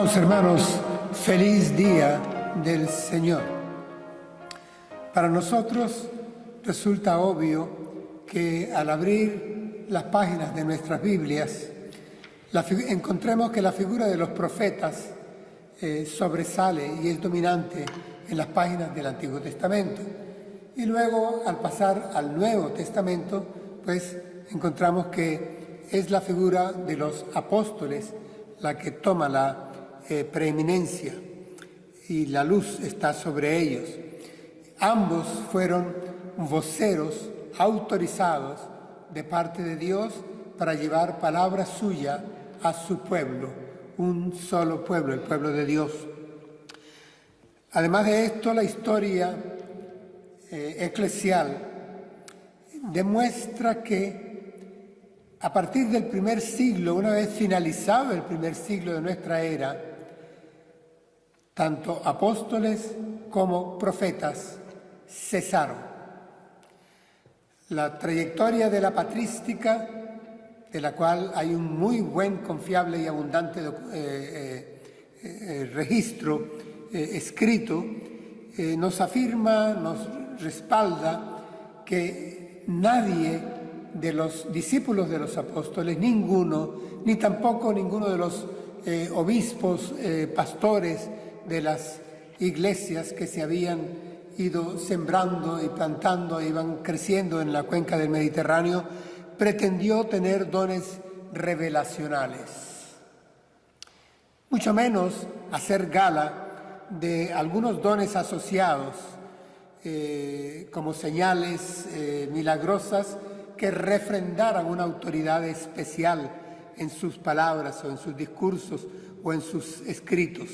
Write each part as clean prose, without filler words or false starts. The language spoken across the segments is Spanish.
Amados hermanos, feliz día del Señor. Para nosotros resulta obvio que al abrir las páginas de nuestras Biblias, encontremos que la figura de los profetas sobresale y es dominante en las páginas del Antiguo Testamento. Y luego, al pasar al Nuevo Testamento, pues encontramos que es la figura de los apóstoles la que toma la preeminencia y la luz está sobre ellos. Ambos fueron voceros autorizados de parte de Dios para llevar palabra suya a su pueblo, un solo pueblo, el pueblo de Dios. Además de esto, la historia eclesial demuestra que a partir del primer siglo, una vez finalizado el primer siglo de nuestra era, tanto apóstoles como profetas cesaron. La trayectoria de la patrística, de la cual hay un muy buen, confiable y abundante registro escrito, nos afirma, nos respalda que nadie de los discípulos de los apóstoles, ninguno, ni tampoco ninguno de los obispos, pastores de las iglesias que se habían ido sembrando y plantando, iban creciendo en la cuenca del Mediterráneo, pretendió tener dones revelacionales. Mucho menos hacer gala de algunos dones asociados como señales milagrosas que refrendaran una autoridad especial en sus palabras o en sus discursos o en sus escritos.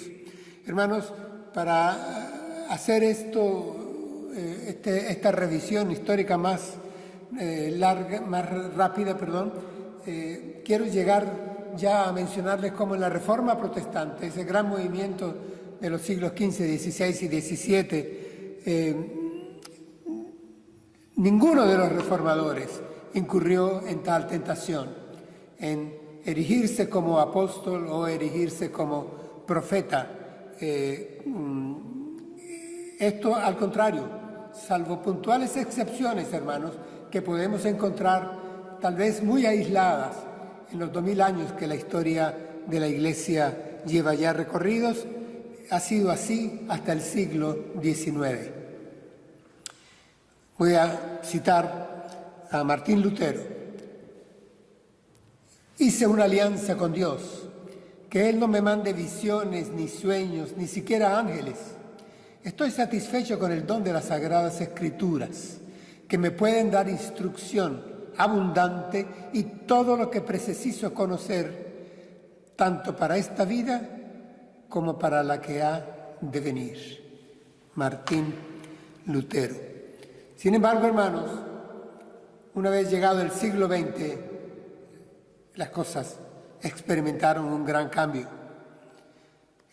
Hermanos, para hacer esta revisión histórica más rápida, quiero llegar ya a mencionarles cómo en la Reforma Protestante, ese gran movimiento de los siglos XV, XVI y XVII, ninguno de los reformadores incurrió en tal tentación, en erigirse como apóstol o erigirse como profeta. Esto al contrario, salvo puntuales excepciones, hermanos, que podemos encontrar tal vez muy aisladas en los 2000 años que la historia de la Iglesia lleva ya recorridos, ha sido así hasta el siglo XIX. Voy a citar a Martín Lutero. Hice una alianza con Dios, que Él no me mande visiones, ni sueños, ni siquiera ángeles. Estoy satisfecho con el don de las Sagradas Escrituras, que me pueden dar instrucción abundante y todo lo que preciso conocer, tanto para esta vida como para la que ha de venir. Martín Lutero. Sin embargo, hermanos, una vez llegado el siglo XX, las cosas experimentaron un gran cambio.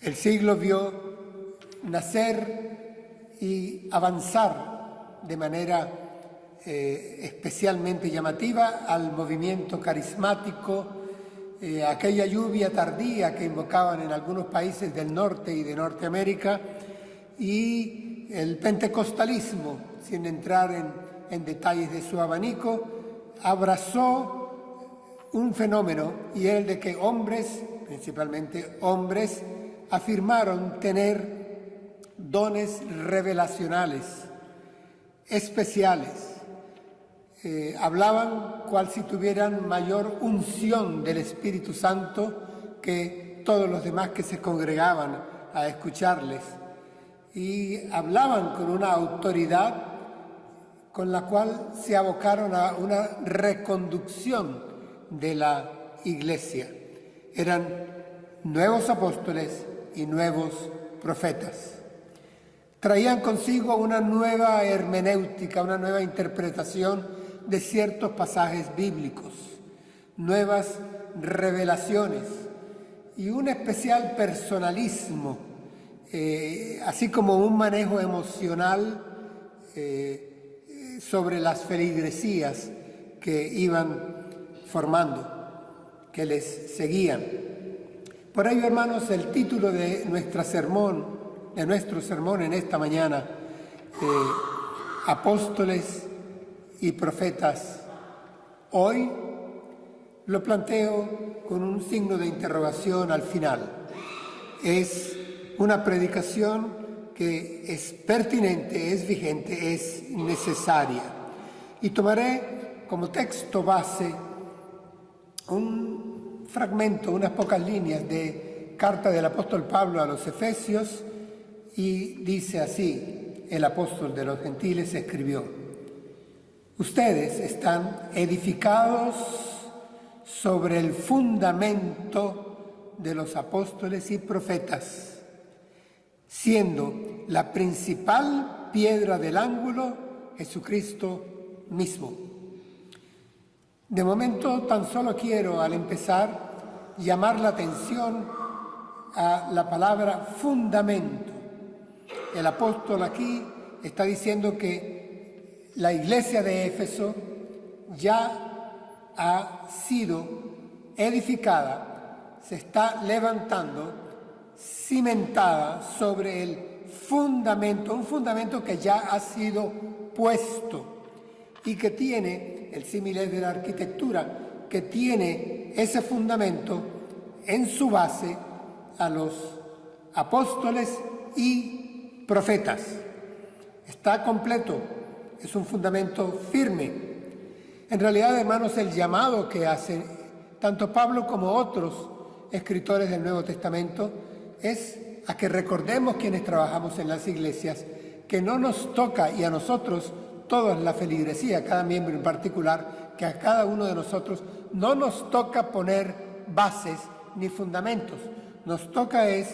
El siglo vio nacer y avanzar de manera especialmente llamativa al movimiento carismático, aquella lluvia tardía que invocaban en algunos países del norte y de Norteamérica, y el pentecostalismo, sin entrar en detalles de su abanico, abrazó un fenómeno, y el de que hombres, principalmente hombres, afirmaron tener dones revelacionales, especiales. Hablaban cual si tuvieran mayor unción del Espíritu Santo que todos los demás que se congregaban a escucharles. Y hablaban con una autoridad con la cual se abocaron a una reconducción de la Iglesia. Eran nuevos apóstoles y nuevos profetas. Traían consigo una nueva hermenéutica, una nueva interpretación de ciertos pasajes bíblicos, nuevas revelaciones y un especial personalismo, así como un manejo emocional sobre las feligresías que iban formando, que les seguían. Por ello, hermanos, el título de nuestro sermón en esta mañana, Apóstoles y Profetas, hoy lo planteo con un signo de interrogación al final. Es una predicación que es pertinente, es vigente, es necesaria. Y tomaré como texto base un fragmento, unas pocas líneas de carta del apóstol Pablo a los Efesios, y dice así: el apóstol de los gentiles escribió: ustedes están edificados sobre el fundamento de los apóstoles y profetas, siendo la principal piedra del ángulo Jesucristo mismo. De momento, tan solo quiero, al empezar, llamar la atención a la palabra fundamento. El apóstol aquí está diciendo que la iglesia de Éfeso ya ha sido edificada, se está levantando, cimentada sobre el fundamento, un fundamento que ya ha sido puesto y que tiene, el símil es de la arquitectura, que tiene ese fundamento en su base a los apóstoles y profetas. Está completo, es un fundamento firme. En realidad, hermanos, el llamado que hacen tanto Pablo como otros escritores del Nuevo Testamento es a que recordemos, quienes trabajamos en las iglesias, que no nos toca, y a nosotros todos, la feligresía, cada miembro en particular, que a cada uno de nosotros no nos toca poner bases ni fundamentos. Nos toca es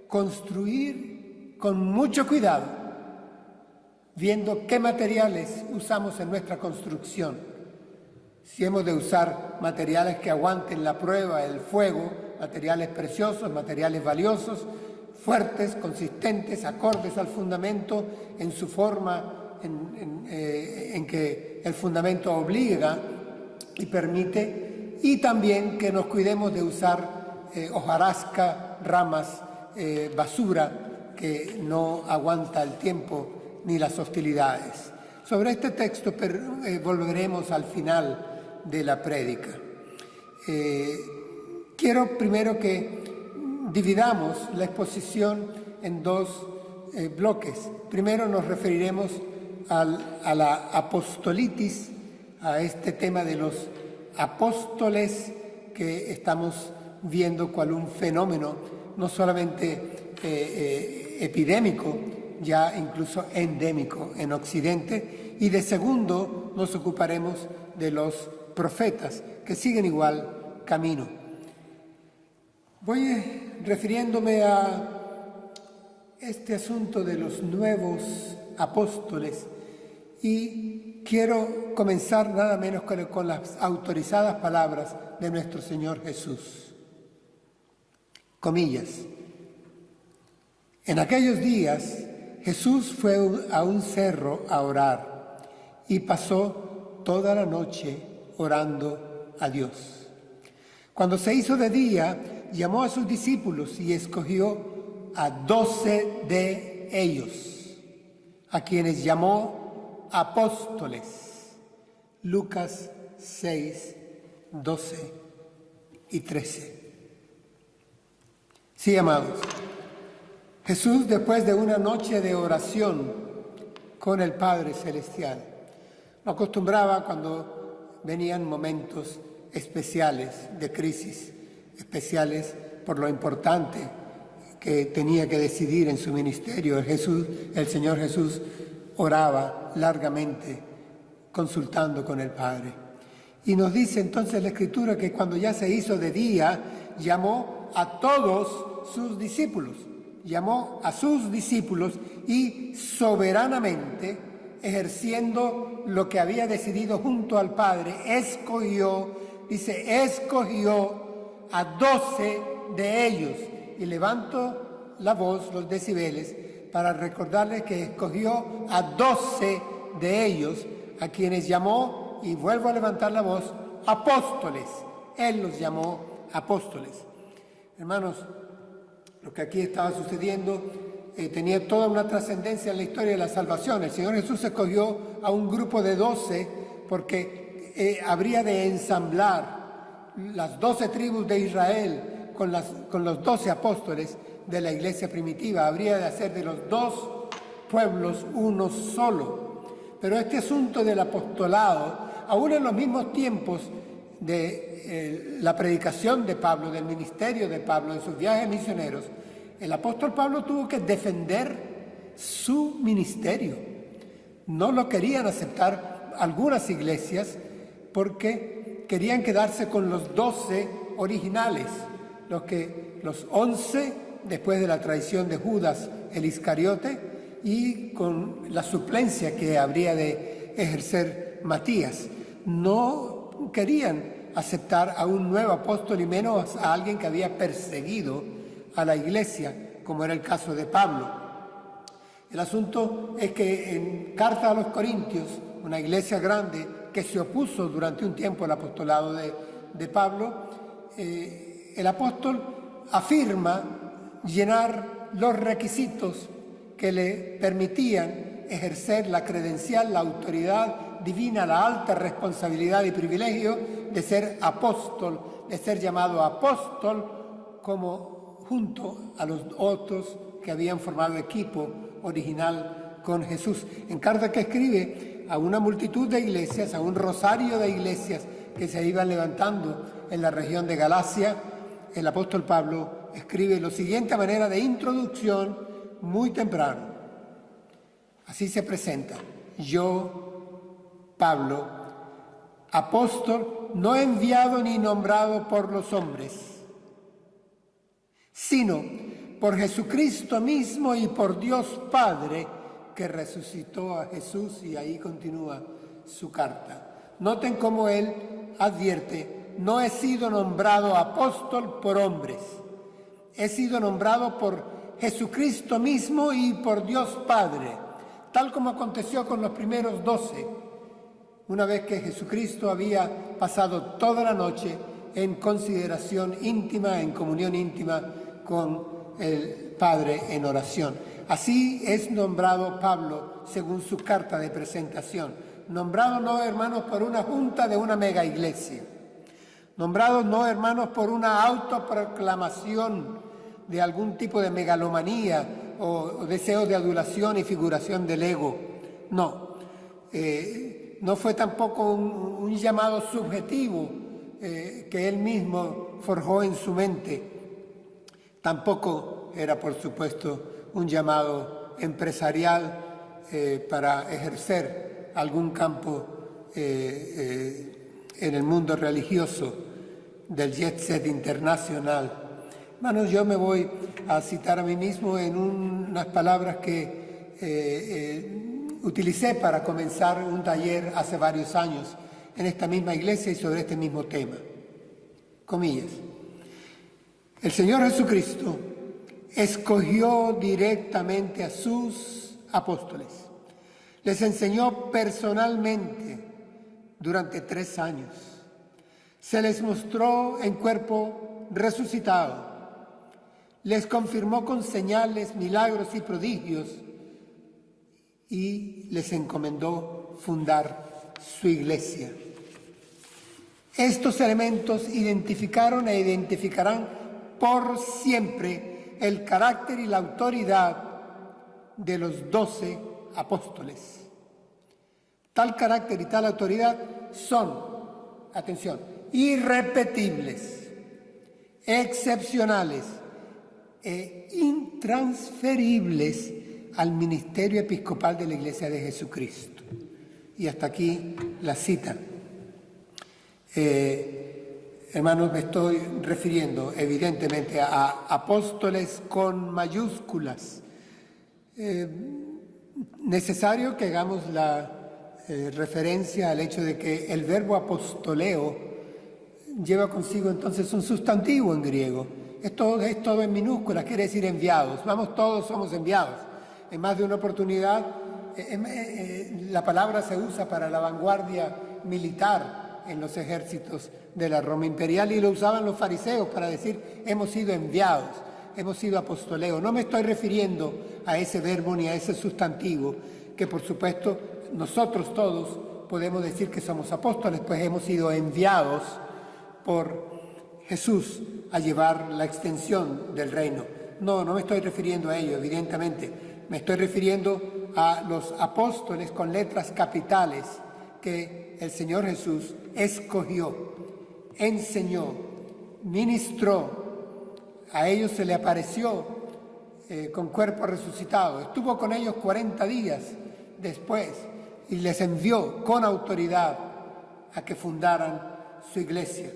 construir con mucho cuidado, viendo qué materiales usamos en nuestra construcción. Si hemos de usar materiales que aguanten la prueba, el fuego, materiales preciosos, materiales valiosos, fuertes, consistentes, acordes al fundamento en su forma, en que el fundamento obliga y permite, y también que nos cuidemos de usar hojarasca, ramas, basura que no aguanta el tiempo ni las hostilidades. Sobre este texto volveremos al final de la prédica. Quiero primero que dividamos la exposición en dos bloques. Primero nos referiremos a la apostolitis, a este tema de los apóstoles que estamos viendo cual un fenómeno no solamente epidémico, ya incluso endémico en Occidente, y de segundo nos ocuparemos de los profetas que siguen igual camino. Voy refiriéndome a este asunto de los nuevos apóstoles y quiero comenzar nada menos con las autorizadas palabras de nuestro Señor Jesús. Comillas. En aquellos días Jesús fue a un cerro a orar y pasó toda la noche orando a Dios. Cuando se hizo de día, llamó a sus discípulos y escogió a 12 de ellos, a quienes llamó apóstoles. Lucas 6, 12 y 13. Sí, amados, Jesús, después de una noche de oración con el Padre Celestial, no acostumbraba, cuando venían momentos especiales de crisis, especiales por lo importante que tenía que decidir en su ministerio, el Señor Jesús oraba largamente consultando con el Padre. Y nos dice entonces la Escritura que cuando ya se hizo de día, llamó a todos sus discípulos. Llamó a sus discípulos y soberanamente, ejerciendo lo que había decidido junto al Padre, escogió a 12 de ellos. Y levanto la voz, los decibeles, para recordarles que escogió a 12 de ellos, a quienes llamó, y vuelvo a levantar la voz, apóstoles. Él los llamó apóstoles. Hermanos, lo que aquí estaba sucediendo tenía toda una trascendencia en la historia de la salvación. El Señor Jesús escogió a un grupo de 12 porque habría de ensamblar las 12 tribus de Israel con los 12 apóstoles de la iglesia primitiva. Habría de hacer de los dos pueblos uno solo. Pero este asunto del apostolado, aún en los mismos tiempos de la predicación de Pablo, del ministerio de Pablo, en sus viajes misioneros, el apóstol Pablo tuvo que defender su ministerio. No lo querían aceptar algunas iglesias porque querían quedarse con los 12 originales, los 11 después de la traición de Judas el Iscariote y con la suplencia que habría de ejercer Matías. No querían aceptar a un nuevo apóstol y menos a alguien que había perseguido a la iglesia, como era el caso de Pablo. El asunto es que en Carta a los Corintios, una iglesia grande que se opuso durante un tiempo al apostolado de Pablo, el apóstol afirma llenar los requisitos que le permitían ejercer la credencial, la autoridad divina, la alta responsabilidad y privilegio de ser apóstol, de ser llamado apóstol como junto a los otros que habían formado equipo original con Jesús. En carta que escribe a una multitud de iglesias, a un rosario de iglesias que se iban levantando en la región de Galacia, el apóstol Pablo escribe la siguiente manera de introducción muy temprano. Así se presenta: yo, Pablo, apóstol, no enviado ni nombrado por los hombres, sino por Jesucristo mismo y por Dios Padre, que resucitó a Jesús. Y ahí continúa su carta. Noten cómo él advierte: no he sido nombrado apóstol por hombres, he sido nombrado por Jesucristo mismo y por Dios Padre, tal como aconteció con los primeros 12, una vez que Jesucristo había pasado toda la noche en consideración íntima, en comunión íntima con el Padre en oración. Así es nombrado Pablo según su carta de presentación. Nombrado no, hermanos, por una junta de una mega iglesia. Nombrado no, hermanos, por una autoproclamación de algún tipo de megalomanía o deseo de adulación y figuración del ego. No, no fue tampoco un llamado subjetivo que él mismo forjó en su mente. Tampoco era, por supuesto, un llamado empresarial para ejercer algún campo en el mundo religioso del jet set internacional. Hermanos, yo me voy a citar a mí mismo en unas palabras que utilicé para comenzar un taller hace varios años en esta misma iglesia y sobre este mismo tema. Comillas. El Señor Jesucristo escogió directamente a sus apóstoles. Les enseñó personalmente durante 3 años. Se les mostró en cuerpo resucitado. Les confirmó con señales, milagros y prodigios y les encomendó fundar su iglesia. Estos elementos identificaron e identificarán por siempre el carácter y la autoridad de los 12 apóstoles. Tal carácter y tal autoridad son, atención, irrepetibles, excepcionales e intransferibles al ministerio episcopal de la Iglesia de Jesucristo. Y hasta aquí la cita. Hermanos, me estoy refiriendo evidentemente a apóstoles con mayúsculas. Necesario que hagamos la referencia al hecho de que el verbo apostoleo lleva consigo entonces un sustantivo en griego. Esto es todo en minúsculas, quiere decir enviados. Vamos, todos somos enviados. En más de una oportunidad, la palabra se usa para la vanguardia militar en los ejércitos de la Roma imperial, y lo usaban los fariseos para decir hemos sido enviados, hemos sido apostoleo. No me estoy refiriendo a ese verbo ni a ese sustantivo, que por supuesto nosotros todos podemos decir que somos apóstoles, pues hemos sido enviados por Jesús a llevar la extensión del reino. No me estoy refiriendo a ello, evidentemente. Me estoy refiriendo a los apóstoles con letras capitales que el Señor Jesús escogió, enseñó, ministró. A ellos se le apareció con cuerpo resucitado. Estuvo con ellos 40 días después y les envió con autoridad a que fundaran su iglesia.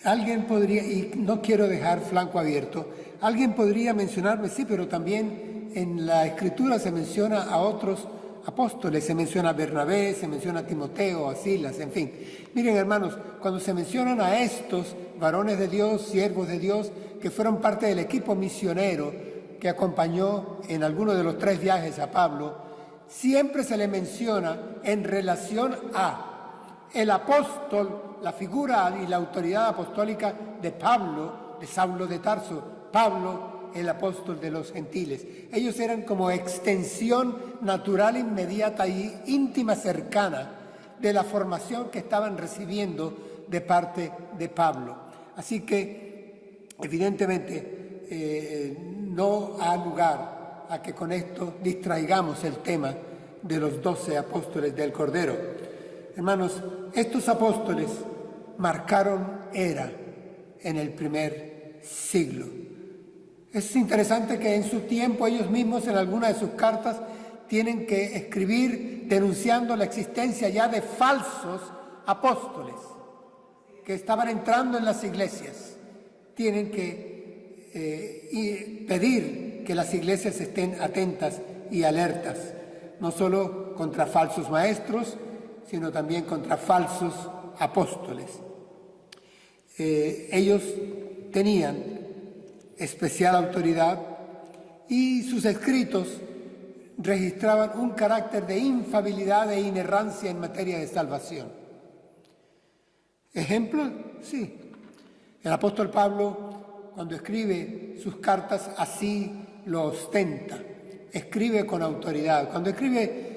Alguien podría, y no quiero dejar flanco abierto, alguien podría mencionarme, sí, pero también en la Escritura se menciona a otros apóstoles, se menciona a Bernabé, se menciona a Timoteo, a Silas, en fin. Miren, hermanos, cuando se mencionan a estos varones de Dios, siervos de Dios, que fueron parte del equipo misionero que acompañó en alguno de los 3 viajes a Pablo, siempre se le menciona en relación a el apóstol, la figura y la autoridad apostólica de Pablo, de Saulo de Tarso, Pablo, el apóstol de los gentiles. Ellos eran como extensión natural, inmediata y íntima, cercana de la formación que estaban recibiendo de parte de Pablo. Así que, evidentemente, no ha lugar a que con esto distraigamos el tema de los 12 apóstoles del Cordero. Hermanos, estos apóstoles marcaron era en el primer siglo. Es interesante que en su tiempo ellos mismos en alguna de sus cartas tienen que escribir denunciando la existencia ya de falsos apóstoles que estaban entrando en las iglesias. Tienen que pedir que las iglesias estén atentas y alertas, no solo contra falsos maestros, sino también contra falsos apóstoles. Ellos tenían especial autoridad y sus escritos registraban un carácter de infalibilidad e inerrancia en materia de salvación. ¿Ejemplo? Sí. El apóstol Pablo, cuando escribe sus cartas, así lo ostenta. Escribe con autoridad. Cuando escribe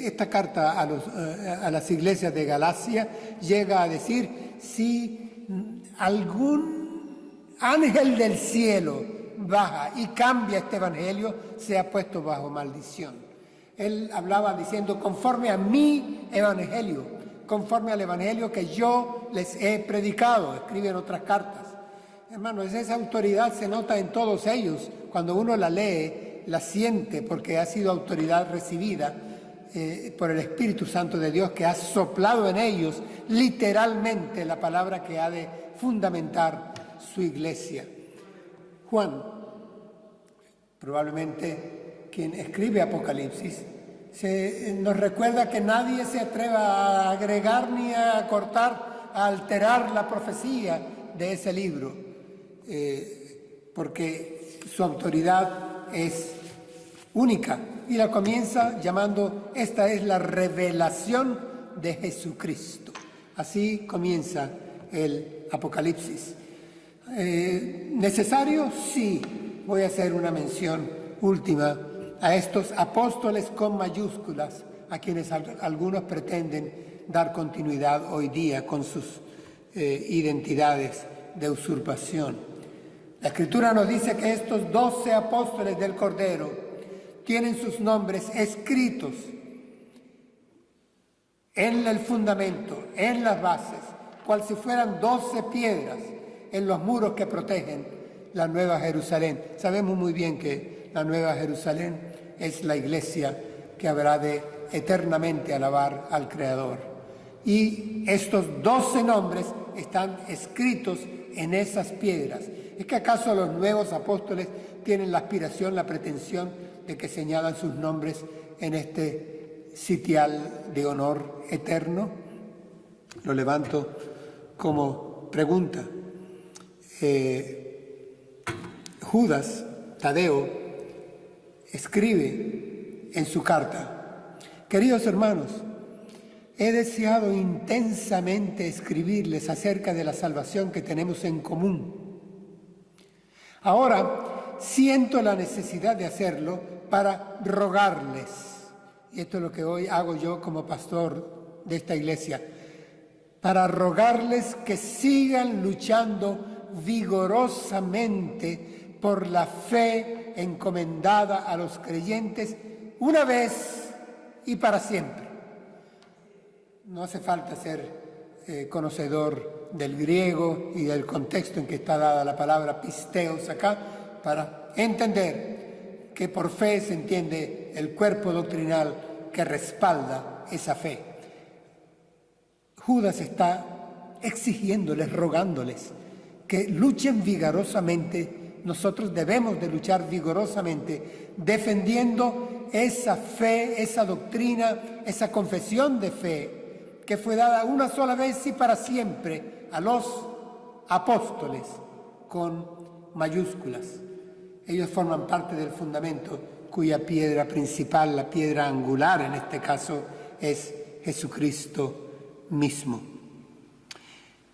esta carta a las iglesias de Galacia, llega a decir: si algún ángel del cielo baja y cambia este evangelio, sea puesto bajo maldición. Él hablaba diciendo: conforme a mi evangelio, conforme al evangelio que yo les he predicado. Escribe en otras cartas. Hermanos, esa autoridad se nota en todos ellos. Cuando uno la lee, la siente, porque ha sido autoridad recibida por el Espíritu Santo de Dios, que ha soplado en ellos literalmente la palabra que ha de fundamentar su iglesia. Juan, probablemente quien escribe Apocalipsis, nos recuerda que nadie se atreva a agregar ni a cortar, a alterar la profecía de ese libro, porque su autoridad es única, y la comienza llamando: esta es la revelación de Jesucristo. Así comienza el Apocalipsis. ¿Necesario? Sí. Voy a hacer una mención última a estos apóstoles con mayúsculas, a quienes algunos pretenden dar continuidad hoy día con sus identidades de usurpación. La Escritura nos dice que estos 12 apóstoles del Cordero tienen sus nombres escritos en el fundamento, en las bases, cual si fueran 12 piedras en los muros que protegen la Nueva Jerusalén. Sabemos muy bien que la Nueva Jerusalén es la iglesia que habrá de eternamente alabar al Creador. Y estos 12 nombres están escritos en esas piedras. ¿Es que acaso los nuevos apóstoles tienen la aspiración, la pretensión de que señalan sus nombres en este sitial de honor eterno? Lo levanto como pregunta. Judas Tadeo escribe en su carta: Queridos hermanos, he deseado intensamente escribirles acerca de la salvación que tenemos en común. Ahora siento la necesidad de hacerlo para rogarles, y esto es lo que hoy hago yo como pastor de esta iglesia, para rogarles que sigan luchando vigorosamente por la fe encomendada a los creyentes una vez y para siempre. No hace falta ser conocedor del griego y del contexto en que está dada la palabra pisteos acá para entender que por fe se entiende el cuerpo doctrinal que respalda esa fe. Judas está exigiéndoles, rogándoles que luchen vigorosamente. Nosotros debemos de luchar vigorosamente defendiendo esa fe, esa doctrina, esa confesión de fe que fue dada una sola vez y para siempre a los apóstoles con mayúsculas. Ellos forman parte del fundamento cuya piedra principal, la piedra angular en este caso, es Jesucristo mismo.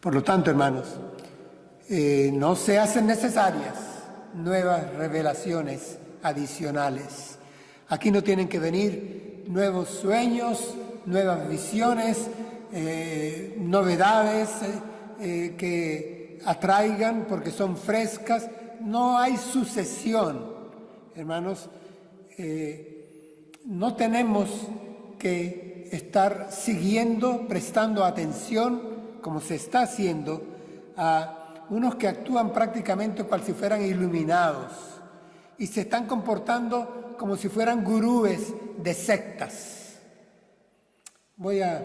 Por lo tanto, hermanos, no se hacen necesarias nuevas revelaciones adicionales. Aquí no tienen que venir nuevos sueños, nuevas visiones, novedades que atraigan porque son frescas. No hay sucesión, hermanos. No tenemos que estar siguiendo, prestando atención, como se está haciendo, a unos que actúan prácticamente cual si fueran iluminados y se están comportando como si fueran gurúes de sectas. Voy a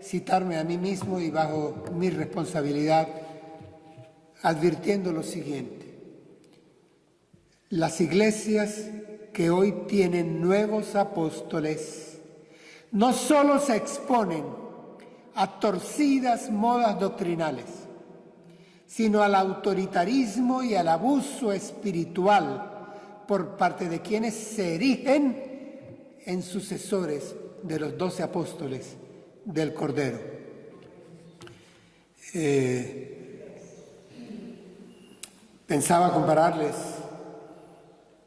citarme a mí mismo y bajo mi responsabilidad, advirtiendo lo siguiente. Las iglesias que hoy tienen nuevos apóstoles no solo se exponen a torcidas modas doctrinales, sino al autoritarismo y al abuso espiritual por parte de quienes se erigen en sucesores de los 12 apóstoles del Cordero. Pensaba compararles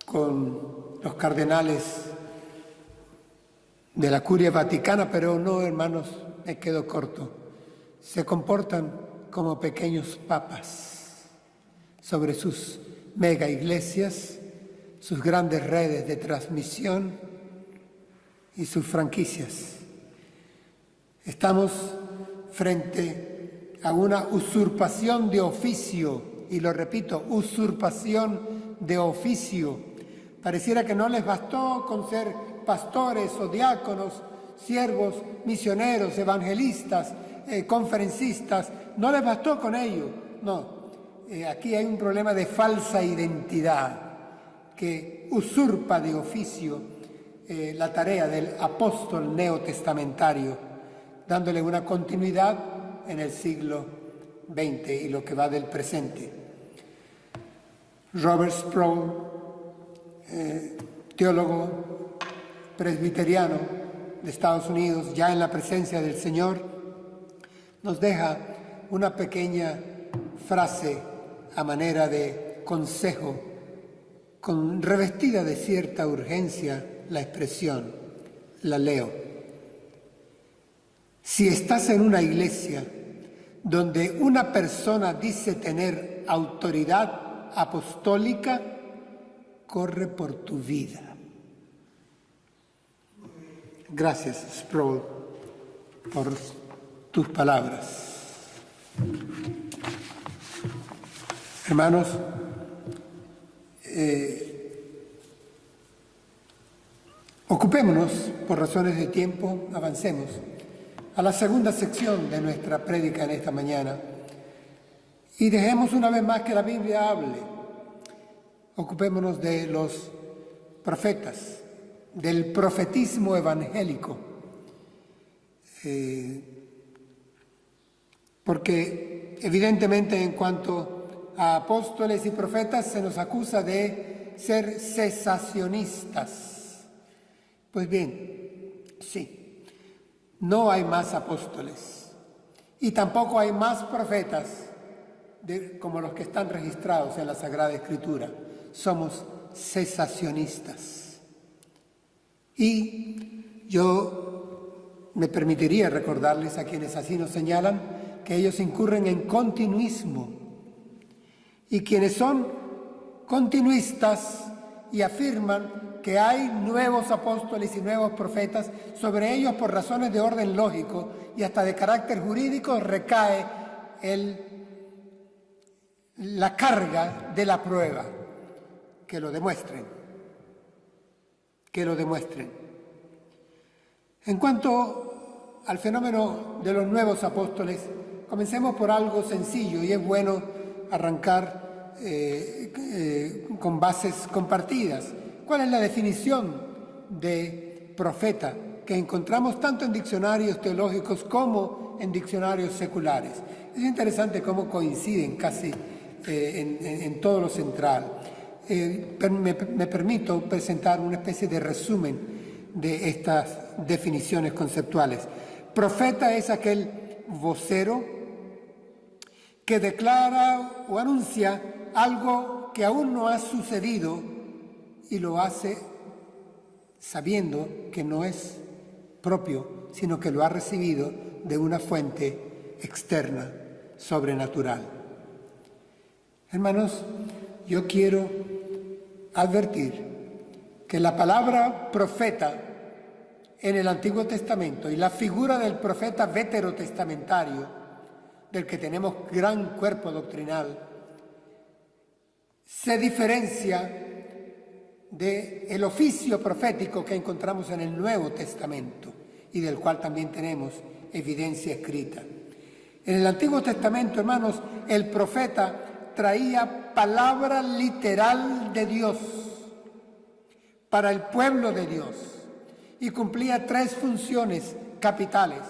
con los cardenales de la Curia Vaticana, pero no, hermanos, me quedo corto. Se comportan como pequeños papas sobre sus mega iglesias, sus grandes redes de transmisión y sus franquicias. Estamos frente a una usurpación de oficio, y lo repito, usurpación de oficio. Pareciera que no les bastó con ser pastores o diáconos, siervos, misioneros, evangelistas, conferencistas, no les bastó con ello. No, aquí hay un problema de falsa identidad que usurpa de oficio la tarea del apóstol neotestamentario, dándole una continuidad en el siglo XX y lo que va del presente. Robert Sproul, teólogo presbiteriano de Estados Unidos, ya en la presencia del Señor, nos deja una pequeña frase a manera de consejo, revestida de cierta urgencia la expresión. La leo. Si estás en una iglesia donde una persona dice tener autoridad apostólica, corre por tu vida. Gracias, Sproul, por tus palabras. Hermanos, ocupémonos, por razones de tiempo, avancemos a la segunda sección de nuestra prédica en esta mañana y dejemos una vez más que la Biblia hable. Ocupémonos de los profetas, del profetismo evangélico, porque evidentemente en cuanto a apóstoles y profetas se nos acusa de ser cesacionistas. Pues bien, sí, No hay más apóstoles y tampoco hay más profetas como los que están registrados en la Sagrada Escritura. Somos cesacionistas. Y yo me permitiría recordarles a quienes así nos señalan que ellos incurren en continuismo. Y quienes son continuistas y afirman que hay nuevos apóstoles y nuevos profetas, sobre ellos por razones de orden lógico y hasta de carácter jurídico recae la carga de la prueba. Que lo demuestren. Que lo demuestren. En cuanto al fenómeno de los nuevos apóstoles, comencemos por algo sencillo y es bueno arrancar con bases compartidas. ¿Cuál es la definición de profeta que encontramos tanto en diccionarios teológicos como en diccionarios seculares? Es interesante cómo coinciden casi en todo lo central. Me permito presentar una especie de resumen de estas definiciones conceptuales. Profeta es aquel vocero que declara o anuncia algo que aún no ha sucedido y lo hace sabiendo que no es propio, sino que lo ha recibido de una fuente externa, sobrenatural. Hermanos, yo quiero advertir que la palabra profeta en el Antiguo Testamento y la figura del profeta veterotestamentario, del que tenemos gran cuerpo doctrinal, se diferencia del oficio profético que encontramos en el Nuevo Testamento y del cual también tenemos evidencia escrita. En el Antiguo Testamento, hermanos, el profeta traía palabra literal de Dios para el pueblo de Dios y cumplía tres funciones capitales: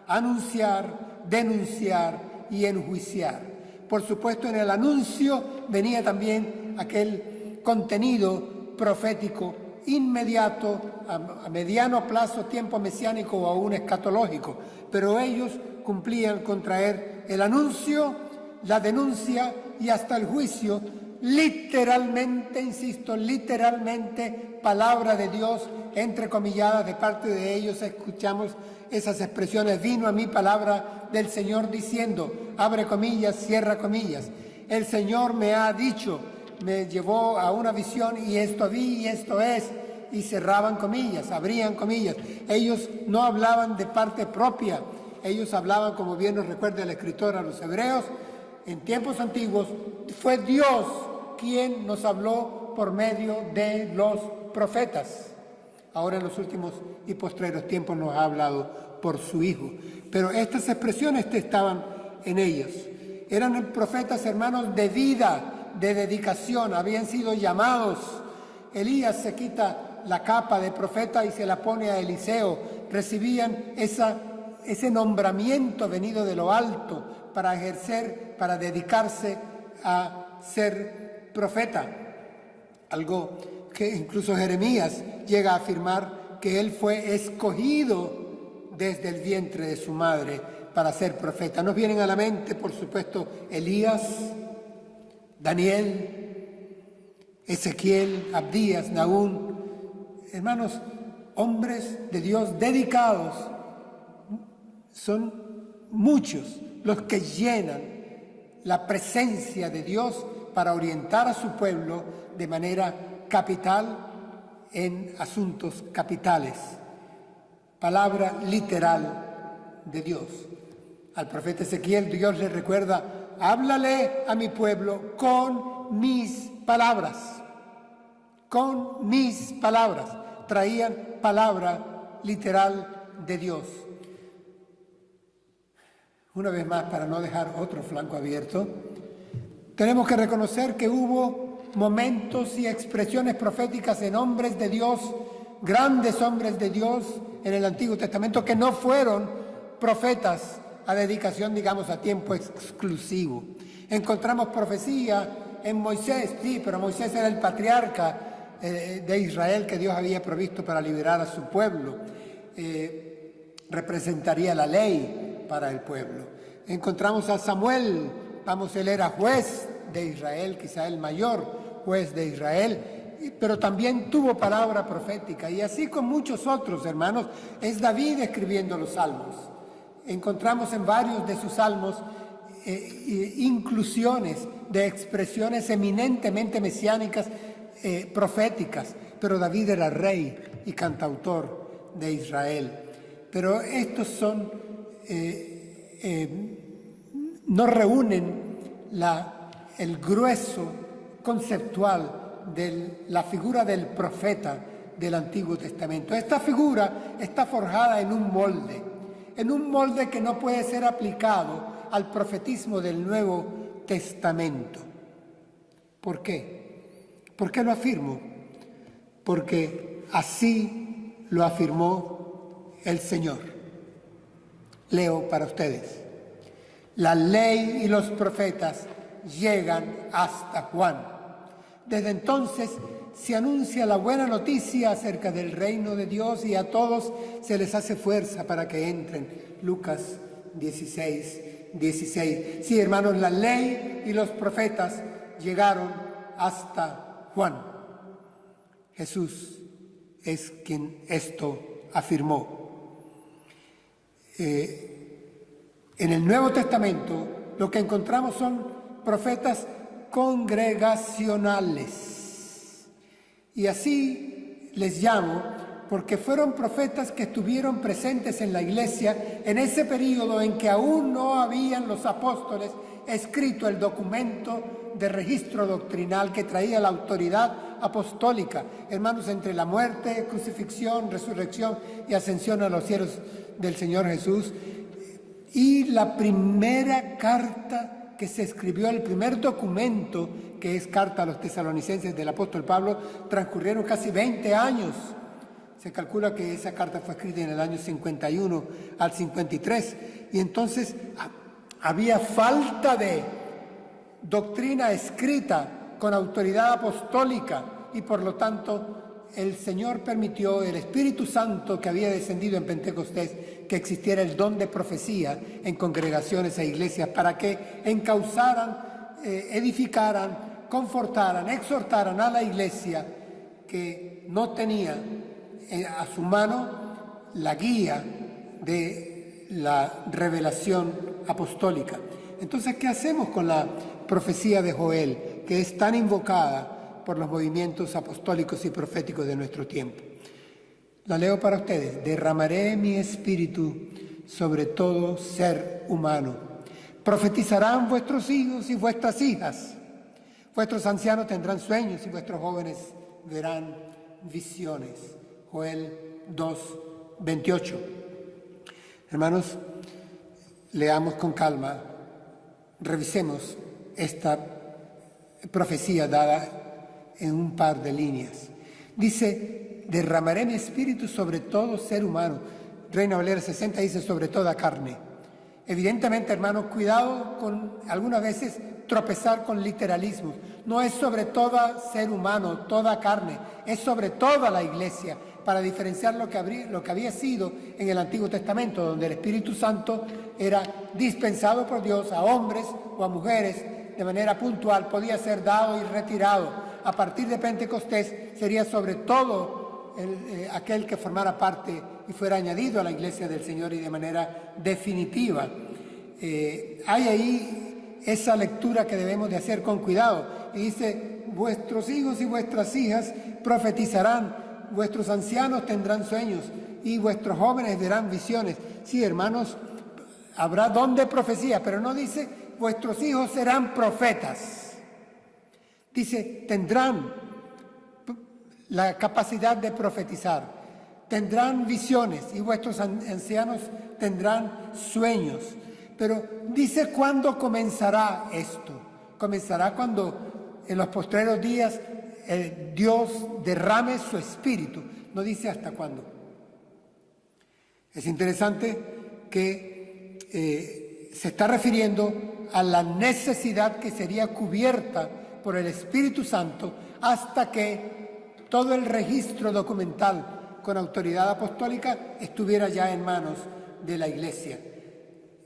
anunciar, denunciar y enjuiciar. Por supuesto, en el anuncio venía también aquel contenido profético inmediato, a mediano plazo, tiempo mesiánico o aún escatológico, pero ellos cumplían con traer el anuncio, la denuncia y hasta el juicio, literalmente, insisto, literalmente, palabra de Dios, entrecomilladas de parte de ellos. Escuchamos esas expresiones: vino a mí palabra del Señor diciendo, abre comillas, cierra comillas, el Señor me ha dicho, me llevó a una visión y esto vi y esto es, y cerraban comillas, abrían comillas. Ellos no hablaban de parte propia, ellos hablaban, como bien nos recuerda el escritor a los Hebreos, en tiempos antiguos fue Dios quien nos habló por medio de los profetas. Ahora en los últimos y postreros tiempos nos ha hablado por su Hijo. Pero estas expresiones estaban en ellos. Eran profetas, hermanos, de vida, de dedicación, habían sido llamados. Elías se quita la capa de profeta y se la pone a Eliseo. Recibían ese nombramiento venido de lo alto para ejercer, para dedicarse a ser profeta. Algo que incluso Jeremías llega a afirmar, que él fue escogido desde el vientre de su madre para ser profeta. Nos vienen a la mente, por supuesto, Elías, Daniel, Ezequiel, Abdías, Nahum. Hermanos, hombres de Dios dedicados. Son muchos los que llenan la presencia de Dios para orientar a su pueblo de manera capital en asuntos capitales. Palabra literal de Dios. Al profeta Ezequiel Dios le recuerda: háblale a mi pueblo con mis palabras. Con mis palabras. Traían palabra literal de Dios. Una vez más, para no dejar otro flanco abierto, tenemos que reconocer que hubo momentos y expresiones proféticas en hombres de Dios, grandes hombres de Dios en el Antiguo Testamento, que no fueron profetas a dedicación, digamos, a tiempo exclusivo. Encontramos profecía en Moisés, sí, pero Moisés era el patriarca de Israel que Dios había provisto para liberar a su pueblo. representaría la ley para el pueblo. Encontramos a Samuel, él era juez de Israel, quizá el mayor juez de Israel, pero también tuvo palabra profética. Y así con muchos otros, hermanos, es David escribiendo los salmos. Encontramos en varios de sus salmos inclusiones de expresiones eminentemente mesiánicas, proféticas, pero David era rey y cantautor de Israel. Pero estos son, no reúnen el grueso conceptual de la figura del profeta del Antiguo Testamento. Esta figura está forjada en un molde que no puede ser aplicado al profetismo del Nuevo Testamento. ¿Por qué? ¿Por qué lo afirmo? Porque así lo afirmó el Señor. Leo para ustedes. La ley y los profetas llegan hasta Juan. Desde entonces se anuncia la buena noticia acerca del reino de Dios y a todos se les hace fuerza para que entren. Lucas 16:16. Sí, hermanos, la ley y los profetas llegaron hasta Juan. Jesús es quien esto afirmó. En el Nuevo Testamento lo que encontramos son profetas congregacionales. Y así les llamo porque fueron profetas que estuvieron presentes en la iglesia en ese período en que aún no habían los apóstoles escrito el documento de registro doctrinal que traía la autoridad apostólica. Hermanos, entre la muerte, crucifixión, resurrección y ascensión a los cielos del Señor Jesús y la primera carta que se escribió, el primer documento que es carta a los tesalonicenses del apóstol Pablo, transcurrieron casi 20 años. Se calcula que esa carta fue escrita en el año 51 al 53 y entonces había falta de doctrina escrita con autoridad apostólica y por lo tanto el Señor permitió, el Espíritu Santo que había descendido en Pentecostés, que existiera el don de profecía en congregaciones e iglesias para que encauzaran, edificaran, confortaran, exhortaran a la iglesia que no tenía a su mano la guía de la revelación apostólica. Entonces, ¿qué hacemos con la profecía de Joel, que es tan invocada por los movimientos apostólicos y proféticos de nuestro tiempo? La leo para ustedes. Derramaré mi espíritu sobre todo ser humano. Profetizarán vuestros hijos y vuestras hijas. Vuestros ancianos tendrán sueños y vuestros jóvenes verán visiones. Joel 2:28. Hermanos, leamos con calma, revisemos esta profecía dada en un par de líneas. Dice, derramaré mi espíritu sobre todo ser humano. Reina Valera 60 dice sobre toda carne. Evidentemente, hermanos, cuidado con algunas veces tropezar con literalismos. No es sobre todo ser humano, toda carne, es sobre toda la iglesia, para diferenciar lo que había sido en el Antiguo Testamento, donde el Espíritu Santo era dispensado por Dios a hombres o a mujeres de manera puntual, podía ser dado y retirado. A partir de Pentecostés sería sobre todo aquel que formara parte y fuera añadido a la iglesia del Señor y de manera definitiva. Hay ahí esa lectura que debemos de hacer con cuidado. Y dice, vuestros hijos y vuestras hijas profetizarán, vuestros ancianos tendrán sueños y vuestros jóvenes verán visiones. Sí, hermanos, habrá don de profecía, pero no dice, vuestros hijos serán profetas. Dice, tendrán la capacidad de profetizar, tendrán visiones y vuestros ancianos tendrán sueños. Pero dice cuándo comenzará esto. Comenzará cuando en los postreros días Dios derrame su espíritu. No dice hasta cuándo. Es interesante que se está refiriendo a la necesidad que sería cubierta por el Espíritu Santo hasta que todo el registro documental con autoridad apostólica estuviera ya en manos de la Iglesia.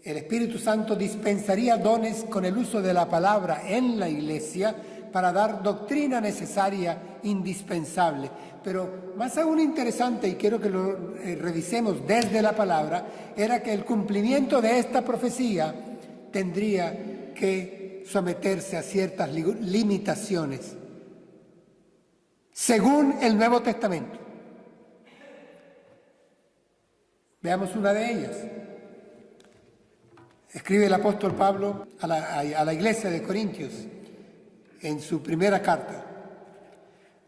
El Espíritu Santo dispensaría dones con el uso de la palabra en la Iglesia para dar doctrina necesaria, indispensable. Pero más aún interesante, y quiero que lo revisemos desde la palabra, era que el cumplimiento de esta profecía tendría que someterse a ciertas limitaciones, según el Nuevo Testamento. Veamos una de ellas. Escribe el apóstol Pablo a la iglesia de Corintios en su primera carta.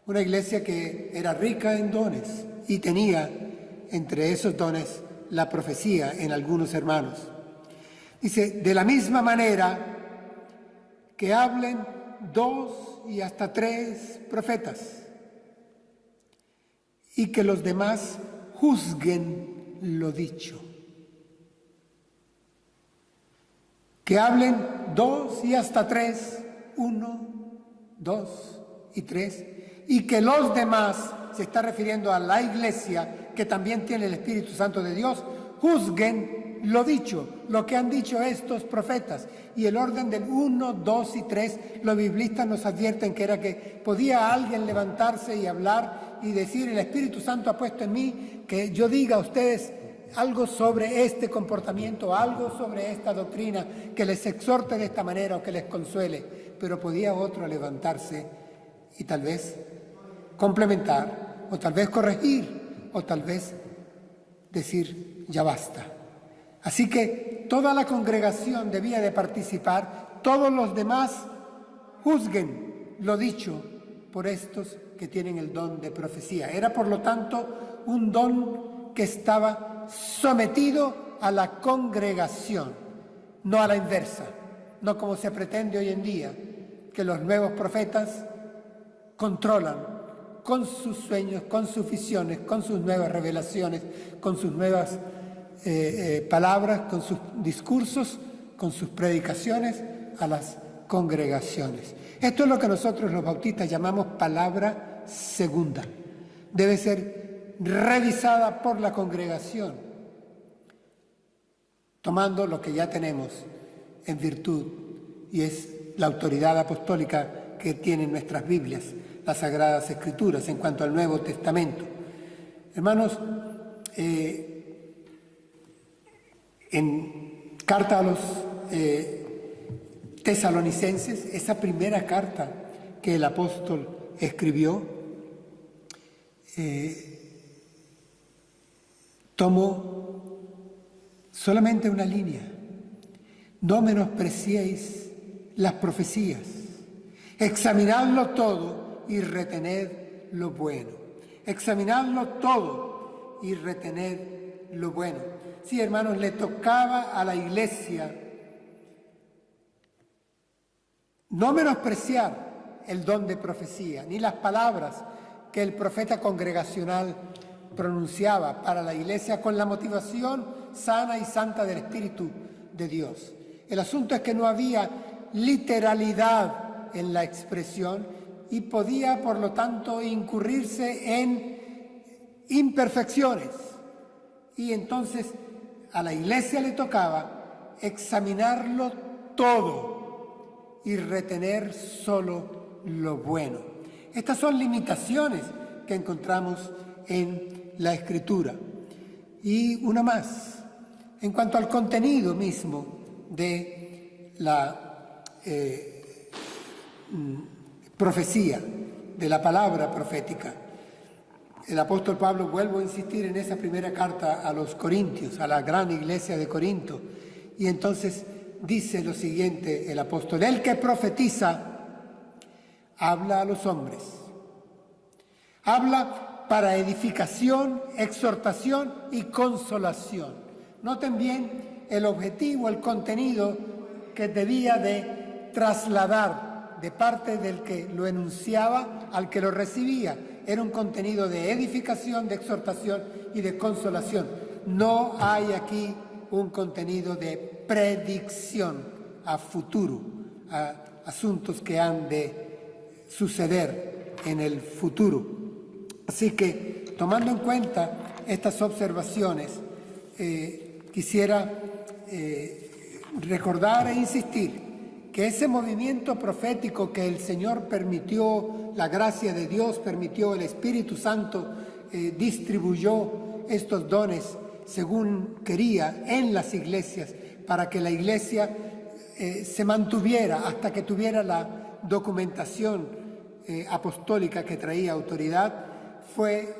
Una iglesia que era rica en dones y tenía entre esos dones la profecía en algunos hermanos. Dice, de la misma manera que hablen 2 y hasta 3 profetas y que los demás juzguen lo dicho. Que hablen 2 y hasta 3, 1, 2 y 3, y que los demás, se está refiriendo a la iglesia, que también tiene el Espíritu Santo de Dios, juzguen lo dicho, lo que han dicho estos profetas. Y el orden del 1, 2 y 3, los biblistas nos advierten que era que podía alguien levantarse y hablar y decir, el Espíritu Santo ha puesto en mí que yo diga a ustedes algo sobre este comportamiento, algo sobre esta doctrina, que les exhorte de esta manera o que les consuele. Pero podía otro levantarse y tal vez complementar, o tal vez corregir, o tal vez decir, ya basta. Así que toda la congregación debía de participar, todos los demás juzguen lo dicho por estos que tienen el don de profecía. Era, por lo tanto, un don que estaba sometido a la congregación, no a la inversa, no como se pretende hoy en día, que los nuevos profetas controlan con sus sueños, con sus visiones, con sus nuevas revelaciones, con sus nuevas palabras, con sus discursos, con sus predicaciones a las congregaciones. Esto es lo que nosotros los bautistas llamamos palabra segunda. Debe ser revisada por la congregación, tomando lo que ya tenemos en virtud, y es la autoridad apostólica que tienen nuestras Biblias, las Sagradas Escrituras, en cuanto al Nuevo Testamento. Hermanos, en carta a los tesalonicenses, esa primera carta que el apóstol escribió, tomó solamente una línea: no menospreciéis las profecías, examinadlo todo y retened lo bueno. Examinadlo todo y retened lo bueno. Sí, hermanos, le tocaba a la iglesia no menospreciar el don de profecía, ni las palabras que el profeta congregacional pronunciaba para la iglesia con la motivación sana y santa del Espíritu de Dios. El asunto es que no había literalidad en la expresión y podía, por lo tanto, incurrirse en imperfecciones. Y entonces a la iglesia le tocaba examinarlo todo y retener solo lo bueno. Estas son limitaciones que encontramos en la Escritura. Y una más, en cuanto al contenido mismo de la profecía, de la palabra profética. El apóstol Pablo, vuelvo a insistir en esa primera carta a los Corintios, a la gran iglesia de Corinto, y entonces dice lo siguiente el apóstol: el que profetiza habla a los hombres, habla para edificación, exhortación y consolación. Noten bien el objetivo, el contenido que debía de trasladar de parte del que lo enunciaba al que lo recibía. Era un contenido de edificación, de exhortación y de consolación. No hay aquí un contenido de predicción a futuro, a asuntos que han de suceder en el futuro. Así que, tomando en cuenta estas observaciones, quisiera recordar e insistir que ese movimiento profético que el Señor permitió, la gracia de Dios permitió, el Espíritu Santo distribuyó estos dones según quería en las iglesias, para que la iglesia se mantuviera hasta que tuviera la documentación apostólica que traía autoridad, fue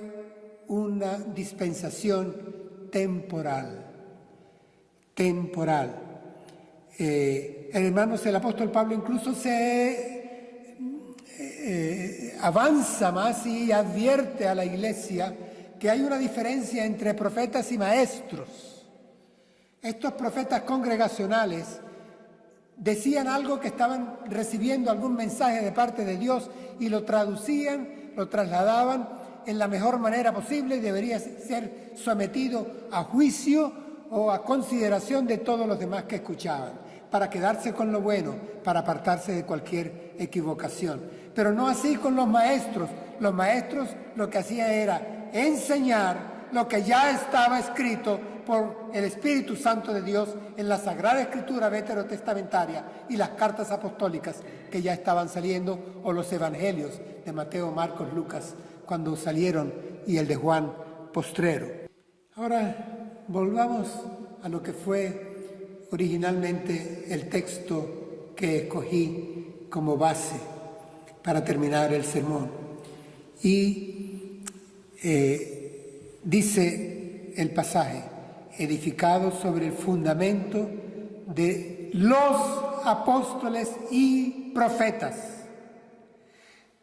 una dispensación temporal. Hermanos, el apóstol Pablo incluso se avanza más y advierte a la iglesia que hay una diferencia entre profetas y maestros. Estos profetas congregacionales decían algo, que estaban recibiendo algún mensaje de parte de Dios y lo traducían, lo trasladaban en la mejor manera posible y debería ser sometido a juicio o a consideración de todos los demás que escuchaban, para quedarse con lo bueno, para apartarse de cualquier equivocación. Pero no así con los maestros. Los maestros lo que hacían era enseñar lo que ya estaba escrito por el Espíritu Santo de Dios en la Sagrada Escritura veterotestamentaria y las cartas apostólicas que ya estaban saliendo, o los evangelios de Mateo, Marcos, Lucas, cuando salieron, y el de Juan postrero. Ahora volvamos a lo que fue originalmente el texto que escogí como base para terminar el sermón. Y dice el pasaje: edificado sobre el fundamento de los apóstoles y profetas.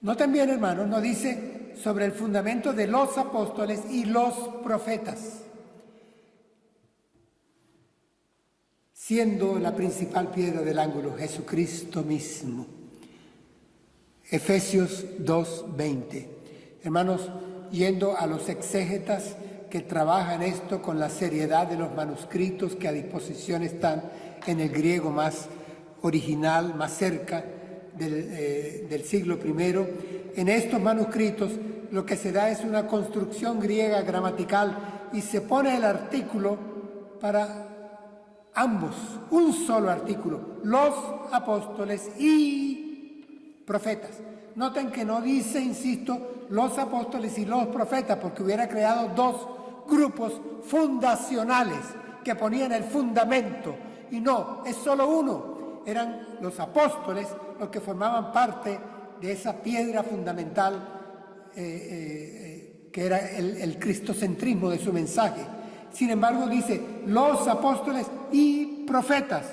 Noten bien, hermanos, no dice sobre el fundamento de los apóstoles y los profetas, siendo la principal piedra del ángulo Jesucristo mismo. Efesios 2:20. Hermanos, yendo a los exégetas que trabajan esto con la seriedad de los manuscritos que a disposición están en el griego más original, más cerca del siglo I, en estos manuscritos lo que se da es una construcción griega gramatical y se pone el artículo para ambos, un solo artículo, los apóstoles y profetas. Noten que no dice, insisto, los apóstoles y los profetas, porque hubiera creado dos grupos fundacionales que ponían el fundamento, y no, es solo uno. Eran los apóstoles los que formaban parte de esa piedra fundamental que era el cristocentrismo de su mensaje. Sin embargo, dice los apóstoles y profetas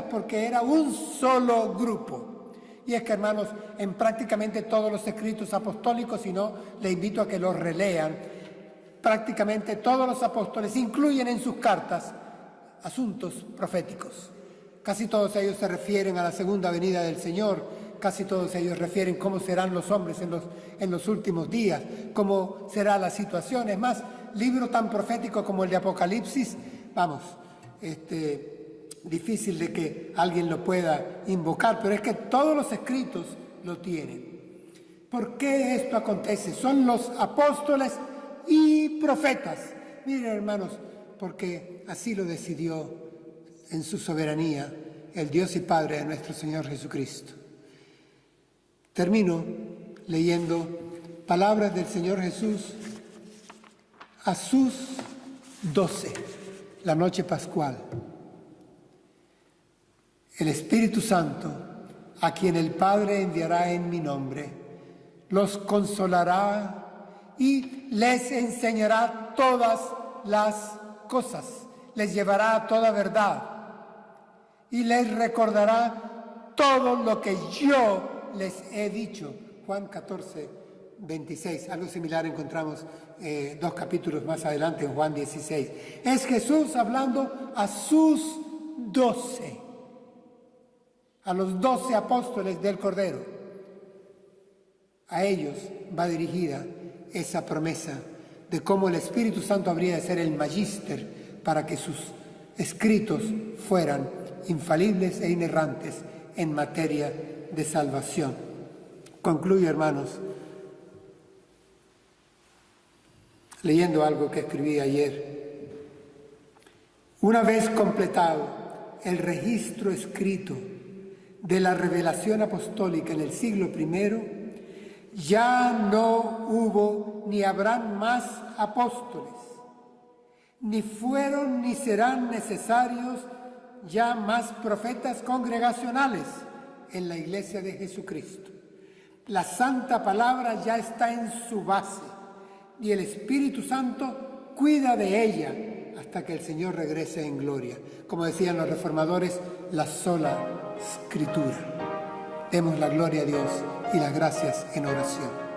porque era un solo grupo. Y es que, hermanos, en prácticamente todos los escritos apostólicos, si no, le invito a que los relean, prácticamente todos los apóstoles incluyen en sus cartas asuntos proféticos. Casi todos ellos se refieren a la segunda venida del Señor, casi todos ellos refieren cómo serán los hombres en los últimos días, cómo será la situación. Es más, libro tan profético como el de Apocalipsis, vamos, difícil de que alguien lo pueda invocar, pero es que todos los escritos lo tienen. ¿Por qué esto acontece? Son los apóstoles y profetas. Miren, hermanos, porque así lo decidió en su soberanía el Dios y Padre de nuestro Señor Jesucristo. Termino leyendo palabras del Señor Jesús a sus 12, la noche pascual. El Espíritu Santo, a quien el Padre enviará en mi nombre, los consolará y les enseñará todas las cosas, les llevará a toda verdad y les recordará todo lo que yo les he dicho. Juan 14:26, algo similar encontramos 2 capítulos más adelante en Juan 16. Es Jesús hablando a sus 12, a los 12 apóstoles del Cordero. A ellos va dirigida esa promesa de cómo el Espíritu Santo habría de ser el magíster para que sus escritos fueran infalibles e inerrantes en materia de salvación. Concluyo, hermanos, leyendo algo que escribí ayer. Una vez completado el registro escrito de la revelación apostólica en el siglo I, ya no hubo ni habrán más apóstoles, ni fueron ni serán necesarios ya más profetas congregacionales en la Iglesia de Jesucristo. La Santa Palabra ya está en su base y el Espíritu Santo cuida de ella hasta que el Señor regrese en gloria. Como decían los reformadores, la sola Escritura. Demos la gloria a Dios y las gracias en oración.